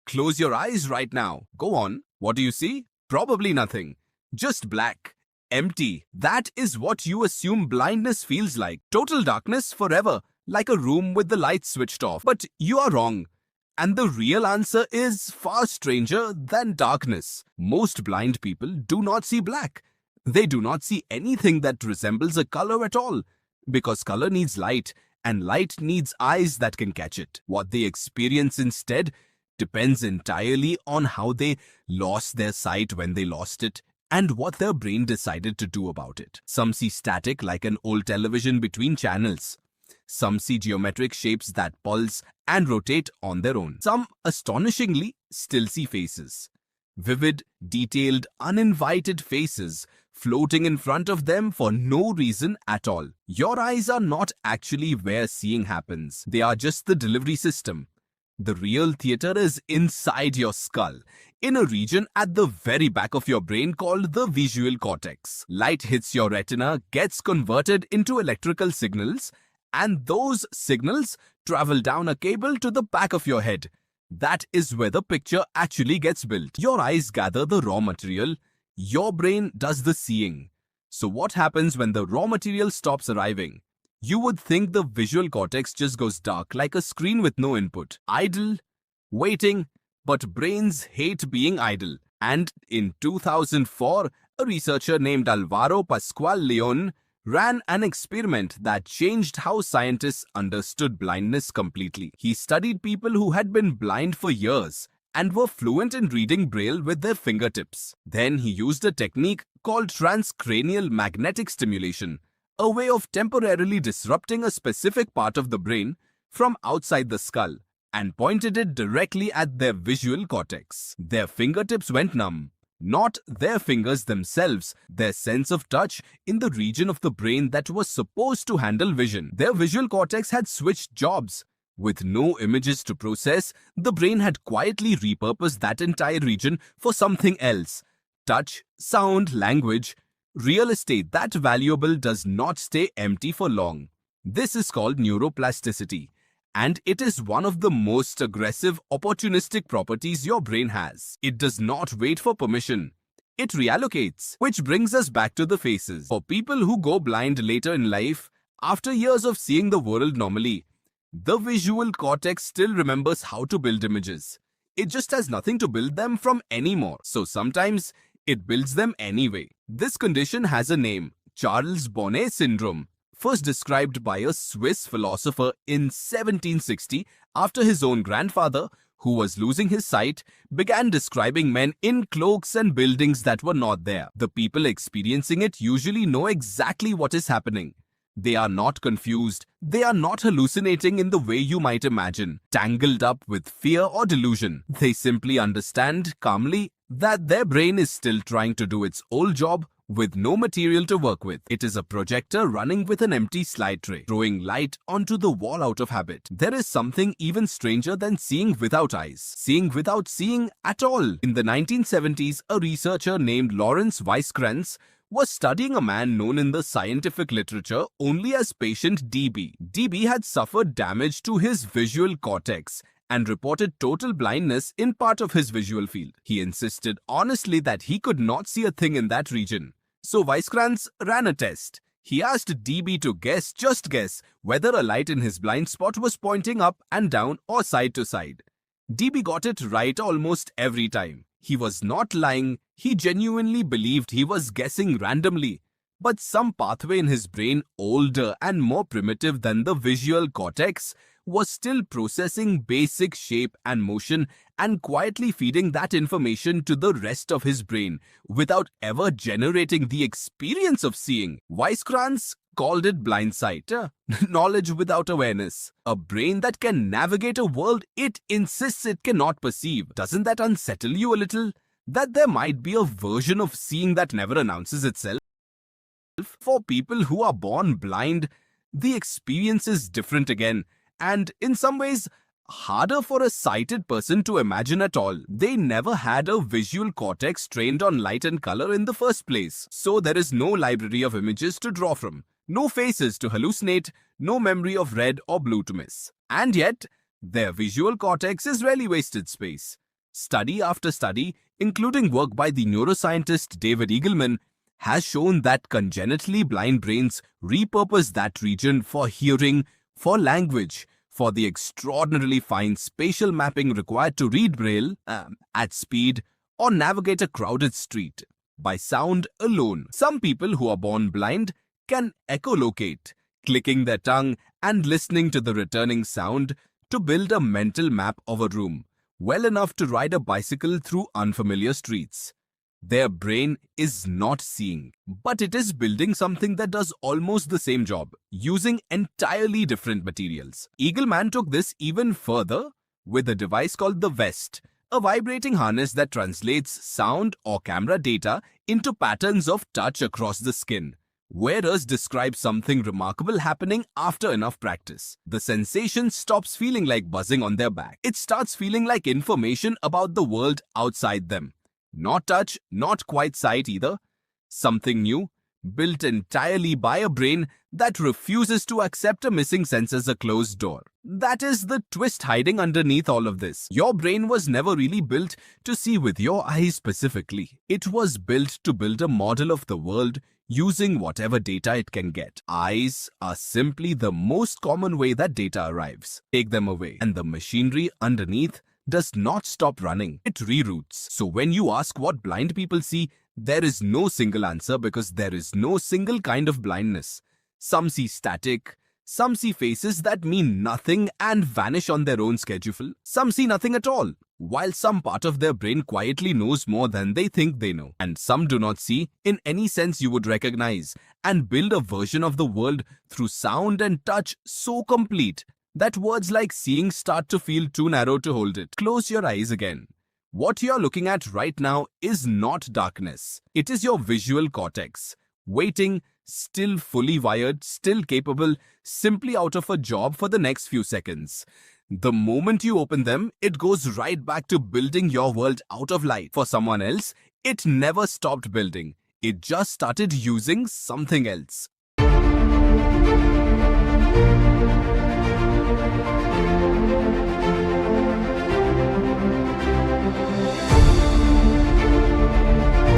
Close your eyes right now. Go on. What do you see? Probably nothing. Just black. Empty. That is what you assume blindness feels like. Total darkness forever, like a room with the lights switched off. But you are wrong. And the real answer is far stranger than darkness. Most blind people do not see black. They do not see anything that resembles a color at all, because color needs light, and light needs eyes that can catch it. What they experience instead depends entirely on how they lost their sight when they lost it, and what their brain decided to do about it. Some see static like an old television between channels. Some see geometric shapes that pulse and rotate on their own. Some, astonishingly, still see faces. Vivid, detailed, uninvited faces floating in front of them for no reason at all. Your eyes are not actually where seeing happens. They are just the delivery system. The real theater is inside your skull, in a region at the very back of your brain called the visual cortex. Light hits your retina, gets converted into electrical signals, and those signals travel down a cable to the back of your head. That is where the picture actually gets built. Your eyes gather the raw material. Your brain does the seeing. So what happens when the raw material stops arriving? You would think the visual cortex just goes dark like a screen with no input. Idle, waiting, but brains hate being idle. And in 2004, a researcher named Alvaro Pascual Leon ran an experiment that changed how scientists understood blindness completely. He studied people who had been blind for years and were fluent in reading Braille with their fingertips. Then he used a technique called transcranial magnetic stimulation, a way of temporarily disrupting a specific part of the brain from outside the skull, and pointed it directly at their visual cortex. Their fingertips went numb. Not their fingers themselves, their sense of touch in the region of the brain that was supposed to handle vision. Their visual cortex had switched jobs. With no images to process, the brain had quietly repurposed that entire region for something else. Touch, sound, language. Real estate that valuable does not stay empty for long. This is called neuroplasticity. And it is one of the most aggressive, opportunistic properties your brain has. It does not wait for permission. It reallocates. Which brings us back to the faces. For people who go blind later in life, after years of seeing the world normally, the visual cortex still remembers how to build images. It just has nothing to build them from anymore. So sometimes, it builds them anyway. This condition has a name, Charles Bonnet Syndrome. First described by a Swiss philosopher in 1760 after his own grandfather, who was losing his sight, began describing men in cloaks and buildings that were not there. The people experiencing it usually know exactly what is happening. They are not confused. They are not hallucinating in the way you might imagine, tangled up with fear or delusion. They simply understand calmly that their brain is still trying to do its old job with no material to work with. It is a projector running with an empty slide tray, throwing light onto the wall out of habit. There is something even stranger than seeing without eyes, seeing without seeing at all. In the 1970s, a researcher named Lawrence Weisskranz was studying a man known in the scientific literature only as patient DB. DB had suffered damage to his visual cortex and reported total blindness in part of his visual field. He insisted honestly that he could not see a thing in that region. So Weisskranz ran a test. He asked DB to just guess, whether a light in his blind spot was pointing up and down or side to side. DB got it right almost every time. He was not lying. He genuinely believed he was guessing randomly. But some pathway in his brain, older and more primitive than the visual cortex, was still processing basic shape and motion and quietly feeding that information to the rest of his brain without ever generating the experience of seeing. Weisskranz called it blindsight, knowledge without awareness, a brain that can navigate a world it insists it cannot perceive. Doesn't that unsettle you a little? That there might be a version of seeing that never announces itself? For people who are born blind, the experience is different again, and in some ways, harder for a sighted person to imagine at all. They never had a visual cortex trained on light and color in the first place, so there is no library of images to draw from, no faces to hallucinate, no memory of red or blue to miss. And yet, their visual cortex is really wasted space. Study after study, including work by the neuroscientist David Eagleman, has shown that congenitally blind brains repurpose that region for hearing, for language, for the extraordinarily fine spatial mapping required to read Braille at speed or navigate a crowded street. By sound alone, some people who are born blind can echolocate, clicking their tongue and listening to the returning sound to build a mental map of a room, well enough to ride a bicycle through unfamiliar streets. Their brain is not seeing, but it is building something that does almost the same job, using entirely different materials. Eagleman took this even further with a device called the Vest, a vibrating harness that translates sound or camera data into patterns of touch across the skin. Wearers describe something remarkable happening after enough practice. The sensation stops feeling like buzzing on their back. It starts feeling like information about the world outside them. Not touch, not quite sight either. Something new, built entirely by a brain that refuses to accept a missing sense as a closed door. That is the twist hiding underneath all of this. Your brain was never really built to see with your eyes specifically. It was built to build a model of the world using whatever data it can get. Eyes are simply the most common way that data arrives. Take them away, and the machinery underneath does not stop running. It reroutes. So when you ask what blind people see, there is no single answer because there is no single kind of blindness. Some see static, some see faces that mean nothing and vanish on their own schedule. Some see nothing at all, while some part of their brain quietly knows more than they think they know. And some do not see in any sense you would recognize and build a version of the world through sound and touch so complete that words like seeing start to feel too narrow to hold it. Close your eyes again. What you're looking at right now is not darkness. It is your visual cortex, waiting, still fully wired, still capable, simply out of a job for the next few seconds. The moment you open them, it goes right back to building your world out of light. For someone else, it never stopped building. It just started using something else.